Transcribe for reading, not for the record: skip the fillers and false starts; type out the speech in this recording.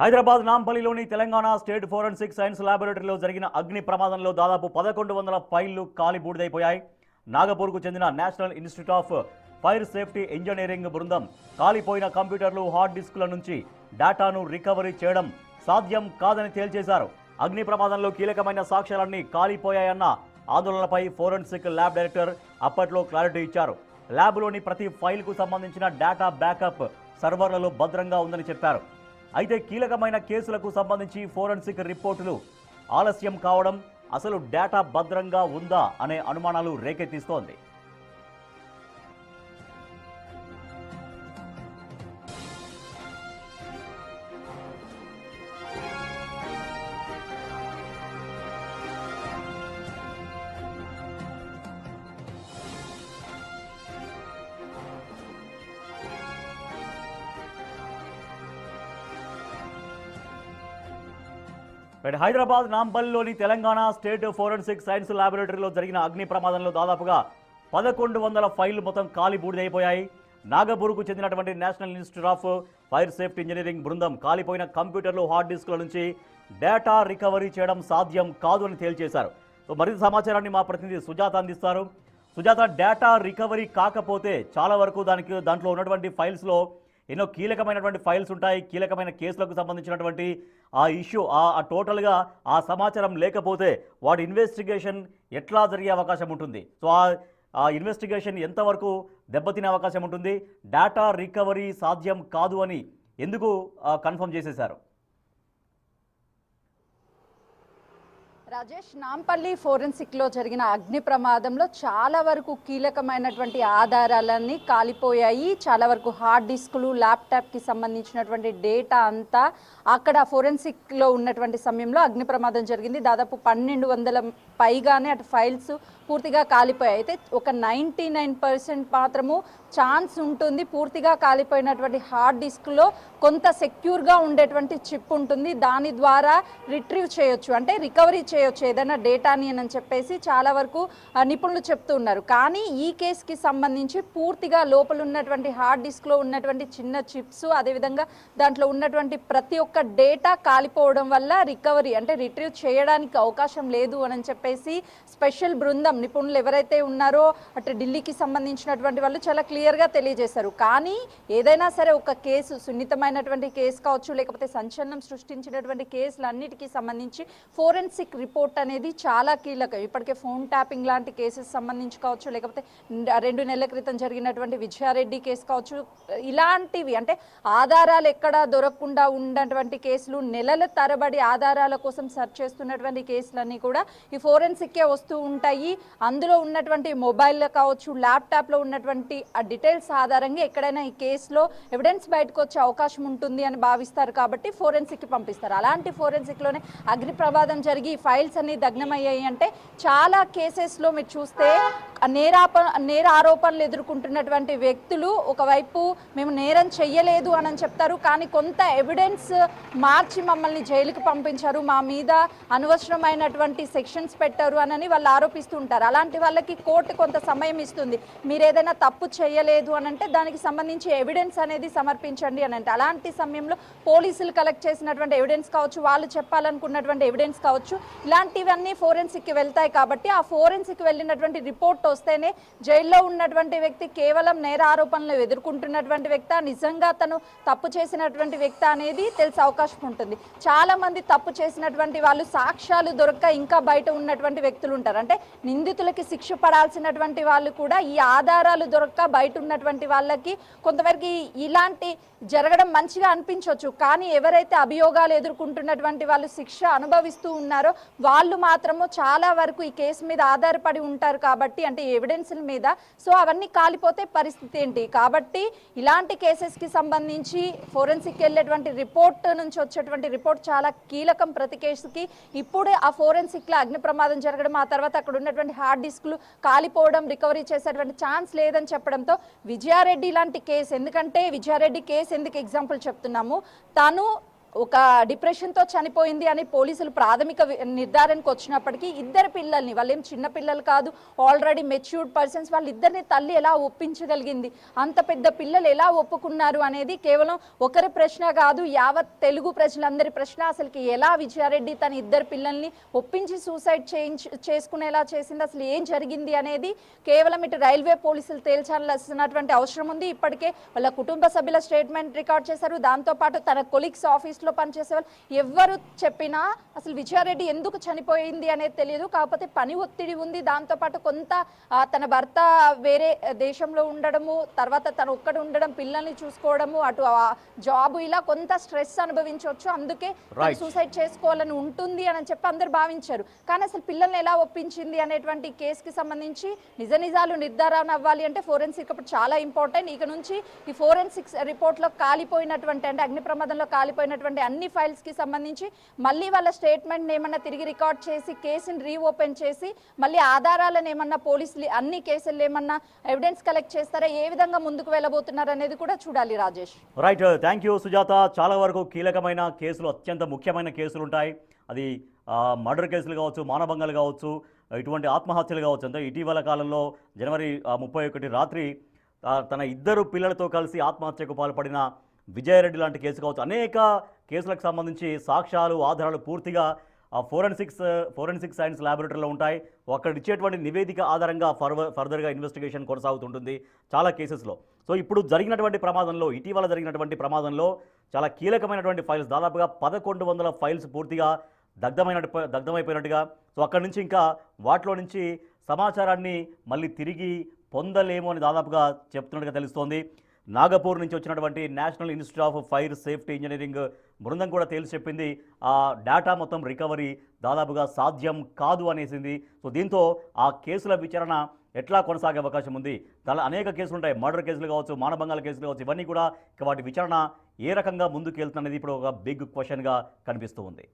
హైదరాబాద్ నాంపల్లిలోని Telangana state forensic science ల్యాబొరేటరీలో జరిగిన అగ్ని ప్రమాదంలో దాదాపు 1100 ఫైళ్లు కాలి బూడిదైపోయాయి. నాగపూర్కు చెందిన national institute of fire safety engineering బృందం కాలిపోయిన కంప్యూటర్లు, హార్డ్ డిస్కుల నుంచి డేటాను రికవరీ చేయడం సాధ్యం కాదని తేల్చేశారు. అగ్ని ప్రమాదంలో కీలకమైన సాక్ష్యాలన్నీ కాలిపోయాయన్న ఆందోళనపై ఫోరెన్సిక్ ల్యాబ్ డైరెక్టర్ అప్పట్లో క్లారిటీ ఇచ్చారు. ల్యాబ్లోని ప్రతి ఫైల్కు సంబంధించిన డేటా బ్యాకప్ సర్వర్లలో భద్రంగా ఉందని చెప్పారు. అయితే కీలకమైన కేసులకు సంబంధించి ఫోరెన్సిక్ రిపోర్టులు ఆలస్యం కావడం అసలు డేటా భద్రంగా ఉందా అనే అనుమానాలు రేకెత్తిస్తోంది. హైదరాబాద్ నాంపల్లిలోని తెలంగాణ స్టేట్ ఫోరెన్సిక్ సైన్స్ ల్యాబొరేటరీలో జరిగిన అగ్ని ప్రమాదంలో దాదాపుగా 1100 ఫైళ్లు మొత్తం కాలి బూడిదైపోయాయి. నాగపూర్కు చెందినటువంటి national institute of fire safety engineering బృందం కాలిపోయిన కంప్యూటర్లు, హార్డ్ డిస్కుల నుంచి డేటా రికవరీ చేయడం సాధ్యం కాదు అని తేల్చేశారు. మరింత సమాచారాన్ని మా ప్రతినిధి సుజాత అందిస్తారు. సుజాత, డేటా రికవరీ కాకపోతే చాలా వరకు దాంట్లో ఉన్నటువంటి ఫైల్స్లో ఎన్నో కీలకమైనటువంటి ఫైల్స్ ఉంటాయి. కీలకమైన కేసులకు సంబంధించినటువంటి ఆ ఇష్యూ టోటల్గా ఆ సమాచారం లేకపోతే వాటి ఇన్వెస్టిగేషన్ ఎట్లా జరిగే అవకాశం ఉంటుంది? సో ఆ ఇన్వెస్టిగేషన్ ఎంతవరకు దెబ్బతినే అవకాశం ఉంటుంది? డేటా రికవరీ సాధ్యం కాదు అని ఎందుకు కన్ఫర్మ్ చేసేశారు? రాజేష్, నాంపల్లి ఫోరెన్సిక్లో జరిగిన అగ్ని ప్రమాదంలో చాలా వరకు కీలకమైనటువంటి ఆధారాలన్నీ కాలిపోయాయి. చాలా వరకు హార్డ్ డిస్కులు, ల్యాప్టాప్కి సంబంధించినటువంటి డేటా అంతా అక్కడ ఫోరెన్సిక్లో ఉన్నటువంటి సమయంలో అగ్ని ప్రమాదం జరిగింది. దాదాపు 1200 పైగానే అటు ఫైల్స్ పూర్తిగా కాలిపోయాయి. అయితే ఒక 99% మాత్రము ఛాన్స్ ఉంటుంది పూర్తిగా కాలిపోయినటువంటి హార్డ్ డిస్క్లో కొంత సెక్యూర్గా ఉండేటువంటి చిప్ ఉంటుంది. దాని ద్వారా రిట్రీవ్ చేయొచ్చు, అంటే రికవరీ చేయొచ్చు ఏదైనా డేటాని అని చెప్పేసి చాలా వరకు నిపుణులు చెప్తున్నారు. కానీ ఈ కేసుకి సంబంధించి పూర్తిగా లోపల ఉన్నటువంటి హార్డ్ డిస్క్లో ఉన్నటువంటి చిన్న చిప్స్, అదేవిధంగా దాంట్లో ఉన్నటువంటి ప్రతి ఒక్క డేటా కాలిపోవడం వల్ల రికవరీ అంటే రిట్రీవ్ చేయడానికి అవకాశం లేదు అని చెప్పేసి స్పెషల్ బృందం నిపుణులు ఎవరైతే ఉన్నారో అటు ఢిల్లీకి సంబంధించినటువంటి వాళ్ళు చాలా క్లియర్గా తెలియజేశారు. కానీ ఏదైనా సరే ఒక కేసు, సున్నితమైనటువంటి కేసు కావచ్చు, లేకపోతే సంచలనం సృష్టించినటువంటి కేసులన్నిటికీ సంబంధించి ఫోరెన్సిక్ రిపోర్ట్ అనేది చాలా కీలకం. ఇప్పటికే ఫోన్ ట్యాపింగ్ లాంటి కేసెస్ సంబంధించి కావచ్చు, లేకపోతే 2 నెలల క్రితం జరిగినటువంటి విజయారెడ్డి కేసు కావచ్చు, ఇలాంటివి అంటే ఆధారాలు ఎక్కడా దొరకకుండా ఉన్నటువంటి కేసులు, నెలల తరబడి ఆధారాల కోసం సెర్చ్ చేస్తున్నటువంటి కేసులన్నీ కూడా ఈ ఫోరెన్సిక్కే వస్తూ ఉంటాయి. అందులో ఉన్నటువంటి మొబైల్లో కావచ్చు, ల్యాప్టాప్లో ఉన్నటువంటి ఆ డీటెయిల్స్ ఆధారంగా ఎక్కడైనా ఈ కేసులో ఎవిడెన్స్ బయటకు వచ్చే అవకాశం ఉంటుంది అని భావిస్తారు. కాబట్టి ఫోరెన్సిక్కి పంపిస్తారు. అలాంటి ఫోరెన్సిక్లోనే అగ్ని ప్రమాదం జరిగి ఫైల్స్ అన్ని దగ్నమయ్యాయి. అంటే చాలా కేసెస్లో మీరు చూస్తే నేర ఆరోపణలు ఎదుర్కొంటున్నటువంటి వ్యక్తులు ఒకవైపు మేము నేరం చెయ్యలేదు అని చెప్తారు, కానీ కొంత ఎవిడెన్స్ మార్చి మమ్మల్ని జైలుకి పంపించారు, మా మీద అనవసరమైనటువంటి సెక్షన్స్ పెట్టారు అని వాళ్ళు ఆరోపిస్తూ ఉంటారు. అలాంటి వాళ్ళకి కోర్టు కొంత సమయం ఇస్తుంది. మీరు ఏదైనా తప్పు చేయలేదు అని అంటే దానికి సంబంధించి ఎవిడెన్స్ అనేది సమర్పించండి అని అంటే, అలాంటి సమయంలో పోలీసులు కలెక్ట్ చేసినటువంటి ఎవిడెన్స్ కావచ్చు, వాళ్ళు చెప్పాలనుకున్నటువంటి ఎవిడెన్స్ కావచ్చు, ఇలాంటివన్నీ ఫోరెన్సిక్కి వెళ్తాయి. కాబట్టి ఆ ఫోరెన్సిక్ వెళ్ళినటువంటి రిపోర్ట్ వస్తేనే జైల్లో ఉన్నటువంటి వ్యక్తి కేవలం నేర ఆరోపణలు ఎదుర్కొంటున్నటువంటి వ్యక్తి, నిజంగా తను తప్పు చేసినటువంటి వ్యక్తి అనేది తెలిసే అవకాశం ఉంటుంది. చాలా మంది తప్పు చేసినటువంటి వాళ్ళు సాక్ష్యాలు దొరక్క ఇంకా బయట ఉన్నటువంటి వ్యక్తులు ఉంటారు. అంటే నిందితులకి శిక్ష పడాల్సినటువంటి వాళ్ళు కూడా ఈ ఆధారాలు దొరక్క బయట ఉన్నటువంటి వాళ్ళకి కొంతవరకు ఇలాంటి జరగడం మంచిగా అనిపించవచ్చు. కానీ ఎవరైతే అభియోగాలు ఎదుర్కొంటున్నటువంటి వాళ్ళు శిక్ష అనుభవిస్తూ ఉన్నారో వాళ్ళు మాత్రము చాలా వరకు ఈ కేసు మీద ఆధారపడి ఉంటారు. కాబట్టి అంటే ఎవిడెన్స్ల మీద, సో అవన్నీ కాలిపోతే పరిస్థితి ఏంటి? కాబట్టి ఇలాంటి కేసెస్కి సంబంధించి ఫోరెన్సిక్ వెళ్ళేటువంటి రిపోర్ట్ నుంచి వచ్చేటువంటి రిపోర్ట్ చాలా కీలకం ప్రతి కేసుకి. ఇప్పుడే ఆ ఫోరెన్సిక్లో అగ్ని ప్రమాదం జరగడం, ఆ తర్వాత అక్కడ ఉన్నటువంటి హార్డ్ డిస్క్లు కాలిపోవడం, రికవరీ చేసేటువంటి ఛాన్స్ లేదని చెప్పడంతో విజయారెడ్డి లాంటి కేసు, ఎందుకంటే విజయారెడ్డి కేసు ఎందుకు ఎగ్జాంపుల్ చెప్తున్నాము, తను ఒక డిప్రెషన్తో చనిపోయింది అని పోలీసులు ప్రాథమిక నిర్ధారణకు వచ్చినప్పటికీ ఇద్దరు పిల్లల్ని, వాళ్ళేం చిన్న పిల్లలు కాదు, ఆల్రెడీ మెచ్యూర్డ్ పర్సన్స్, వాళ్ళిద్దరిని తల్లి ఎలా ఒప్పించగలిగింది, అంత పెద్ద పిల్లలు ఎలా ఒప్పుకున్నారు అనేది కేవలం ఒకరి ప్రశ్న కాదు, యావత్ తెలుగు ప్రజలందరి ప్రశ్న. అసలుకి ఎలా విజయారెడ్డి తన ఇద్దరు పిల్లల్ని ఒప్పించి సూసైడ్ చేసుకునేలా చేసింది, అసలు ఏం జరిగింది అనేది కేవలం ఇటు రైల్వే పోలీసులు తేల్చాల్సినటువంటి అవసరం ఉంది. ఇప్పటికే వాళ్ళ కుటుంబ సభ్యుల స్టేట్మెంట్ రికార్డ్ చేశారు. దాంతోపాటు తన కొలీగ్స్ ఆఫీస్లో పనిచేసే వాళ్ళు ఎవరు చెప్పినా అసలు విజయారెడ్డి ఎందుకు చనిపోయింది అనేది తెలియదు. కాకపోతే పని ఒత్తిడి ఉంది, దాంతోపాటు కొంత తన భర్త వేరే దేశంలో ఉండడము, తర్వాత తను ఒక్కడు ఉండడం, పిల్లల్ని చూసుకోవడము, అటు జాబ్, ఇలా కొంత స్ట్రెస్ అనుభవించవచ్చు. అందుకే సూసైడ్ చేసుకోవాలని ఉంటుంది అని చెప్పి అందరు భావించారు. కానీ అసలు పిల్లల్ని ఎలా ఒప్పించింది అనేటువంటి కేసుకి సంబంధించి నిజ నిజాలు నిర్ధారణ అవ్వాలి అంటే ఫోరెన్సిక్ అప్పుడు చాలా ఇంపార్టెంట్. ఇక నుంచి ఈ ఫోరెన్సిక్ రిపోర్ట్లో కాలిపోయినటువంటి, అంటే అగ్ని ప్రమాదంలో కాలిపోయినటువంటి అన్ని ఫైల్స్కి సంబంధించి మళ్ళీ వాళ్ళ స్టేట్మెంట్ ఏమన్నా తిరిగి రికార్డ్ చేసి కేసుని రీఓపెన్ చేసి మళ్ళీ ఆధారాలను ఏమన్నా పోలీసులు అన్ని కేసులు ఏమన్నా ఎవిడెన్స్ కలెక్ట్ చేస్తారా, ఏ విధంగా ముందుకు వెళ్ళబోతున్నారు అనేది కూడా చూడాలి. Rajesh. Right, thank you Sujatha. చాలా వరకు కీలకమైన కేసులు, అత్యంత ముఖ్యమైన కేసులు ఉంటాయి. అది మర్డర్ కేసులు కావచ్చు, మానభంగాలు కావచ్చు, ఇటువంటి ఆత్మహత్యలు కావచ్చు. అంటే ఇటీవల కాలంలో జనవరి 31 రాత్రి తన ఇద్దరు పిల్లలతో కలిసి ఆత్మహత్యకు పాల్పడిన విజయారెడ్డి లాంటి కేసు కావచ్చు, అనేక కేసులకు సంబంధించి సాక్ష్యాలు, ఆధారాలు పూర్తిగా ఫోరెన్సిక్ సైన్స్ ల్యాబొరేటరీలో ఉంటాయి. అక్కడ ఇచ్చేటువంటి నివేదిక ఆధారంగా ఫర్దర్గా ఇన్వెస్టిగేషన్ కొనసాగుతుంటుంది చాలా కేసెస్లో. సో ఇప్పుడు జరిగినటువంటి ప్రమాదంలో, ఇటీవల జరిగినటువంటి ప్రమాదంలో చాలా కీలకమైనటువంటి ఫైల్స్, దాదాపుగా 1100 ఫైల్స్ పూర్తిగా దగ్ధమైపోయినట్టుగా. సో అక్కడి నుంచి ఇంకా వాటిలో నుంచి సమాచారాన్ని మళ్ళీ తిరిగి పొందలేము అని దాదాపుగా చెప్తున్నట్టుగా తెలుస్తోంది. నాగపూర్ నుంచి వచ్చినటువంటి national institute of fire safety engineering బృందం కూడా తేల్చి చెప్పింది ఆ డేటా మొత్తం రికవరీ దాదాపుగా సాధ్యం కాదు అనేసింది. సో దీంతో ఆ కేసుల విచారణ ఎట్లా కొనసాగే అవకాశం ఉంది? అనేక కేసులు ఉంటాయి, మర్డర్ కేసులు కావచ్చు, మానభంగాల కేసులు కావచ్చు, ఇవన్నీ కూడా ఇక వాటి విచారణ ఏ రకంగా ముందుకు వెళ్తున్నది ఇప్పుడు ఒక బిగ్ క్వశ్చన్గా కనిపిస్తూ ఉంది.